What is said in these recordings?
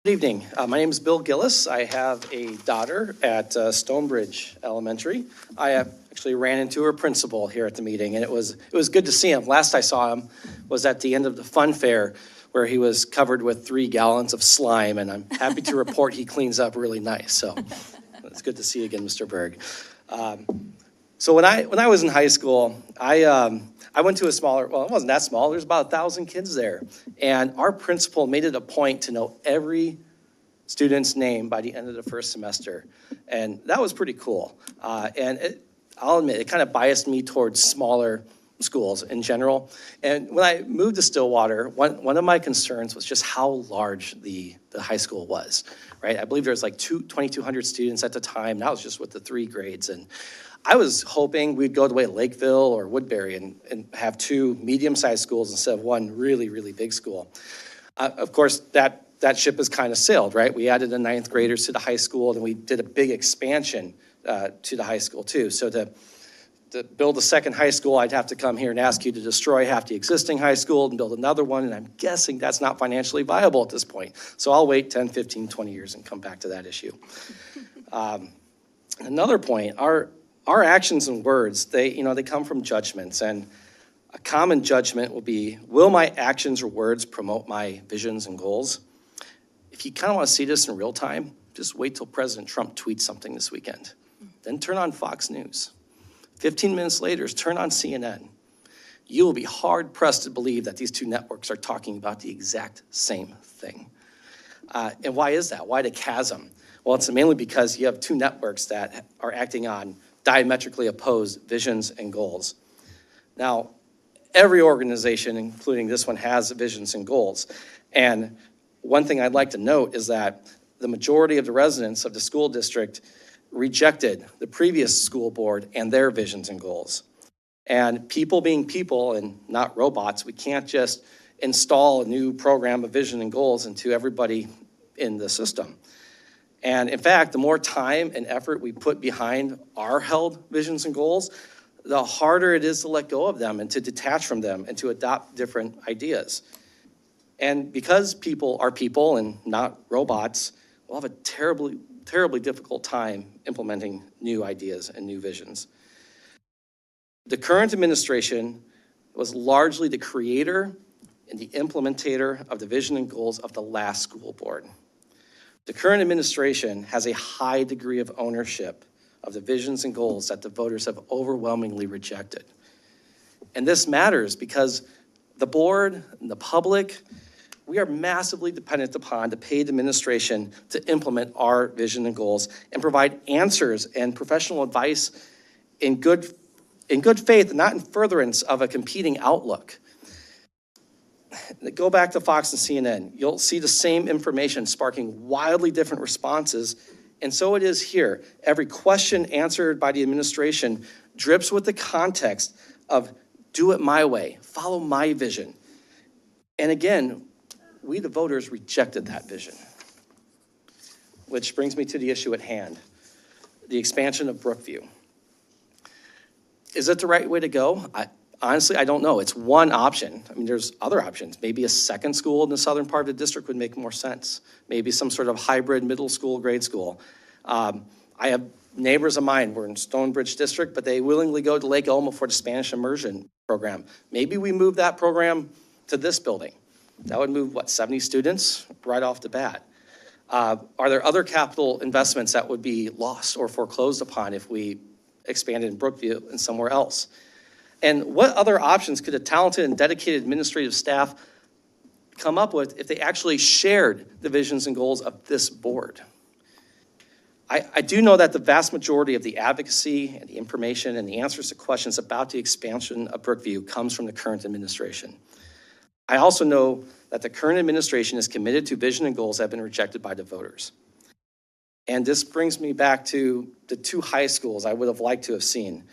Good evening. My name is Bill Giles. I have a daughter at Stonebridge Elementary. I actually ran into her principal here at the meeting, and it was good to see him. Last I saw him was at the end of the fun fair, where he was covered with 3 gallons of slime, and I'm happy to report he cleans up really nice. So it's good to see you again, Mr. Berg. So when I was in high school, I went to a smaller, well, it wasn't that small. There's about 1,000 kids there. And our principal made it a point to know every student's name by the end of the first semester. And that was pretty cool. I'll admit, it kind of biased me towards smaller schools in general. And when I moved to Stillwater, one of my concerns was just how large the high school was, right? I believe there was like 2,200 students at the time. That was just with the 3 grades. And I was hoping we'd go the way of Lakeville or Woodbury and have 2 medium-sized schools instead of 1 really, really big school. Of course, that ship has kind of sailed, right? We added the 9th graders to the high school, and we did a big expansion to the high school too. So to build a second high school, I'd have to come here and ask you to destroy half the existing high school and build another one, and I'm guessing that's not financially viable at this point. So I'll wait 10, 15, 20 years and come back to that issue. Another point, our actions and words, they come from judgments, and a common judgment will be, will my actions or words promote my visions and goals? If you kind of want to see this in real time, just wait till President Trump tweets something this weekend. Then turn on Fox News. 15 minutes later, turn on CNN. You will be hard-pressed to believe that these 2 networks are talking about the exact same thing. And why is that? Why the chasm? Well, it's mainly because you have 2 networks that are acting on diametrically opposed visions and goals. Now, every organization, including this one, has visions and goals. And one thing I'd like to note is that the majority of the residents of the school district rejected the previous school board and their visions and goals. And people being people and not robots, we can't just install a new program of vision and goals into everybody in the system. And in fact, the more time and effort we put behind our held visions and goals, the harder it is to let go of them and to detach from them and to adopt different ideas. And because people are people and not robots, we'll have a terribly difficult time implementing new ideas and new visions. The current administration was largely the creator and the implementator of the vision and goals of the last school board. The current administration has a high degree of ownership of the visions and goals that the voters have overwhelmingly rejected. And this matters because the board and the public, we are massively dependent upon the paid administration to implement our vision and goals and provide answers and professional advice in good faith, not in furtherance of a competing outlook. Go back to Fox and CNN. You'll see the same information sparking wildly different responses, and so it is here. Every question answered by the administration drips with the context of do it my way, follow my vision. And again, we the voters rejected that vision. Which brings me to the issue at hand, the expansion of Brookview. Is it the right way to go? Honestly, I don't know. It's one option. I mean, there's other options. Maybe a second school in the southern part of the district would make more sense. Maybe some sort of hybrid middle school, grade school. I have neighbors of mine, we're in Stonebridge district, but they willingly go to Lake Elmo for the Spanish immersion program. Maybe we move that program to this building. That would move, 70 students right off the bat. Are there other capital investments that would be lost or foreclosed upon if we expanded in Brookview and somewhere else? And what other options could a talented and dedicated administrative staff come up with if they actually shared the visions and goals of this board? I do know that the vast majority of the advocacy and the information and the answers to questions about the expansion of Brookview comes from the current administration. I also know that the current administration is committed to vision and goals that have been rejected by the voters. And this brings me back to the 2 high schools I would have liked to have seen.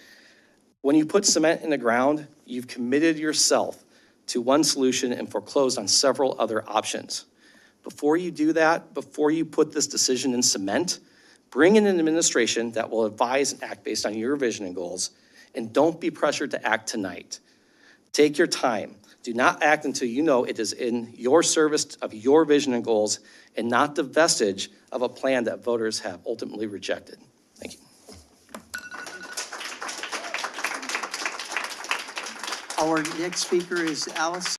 When you put cement in the ground, you've committed yourself to one solution and foreclosed on several other options. Before you do that, before you put this decision in cement, bring in an administration that will advise and act based on your vision and goals, and don't be pressured to act tonight. Take your time. Do not act until you know it is in your service of your vision and goals and not the vestige of a plan that voters have ultimately rejected. Thank you. Our next speaker is Alice.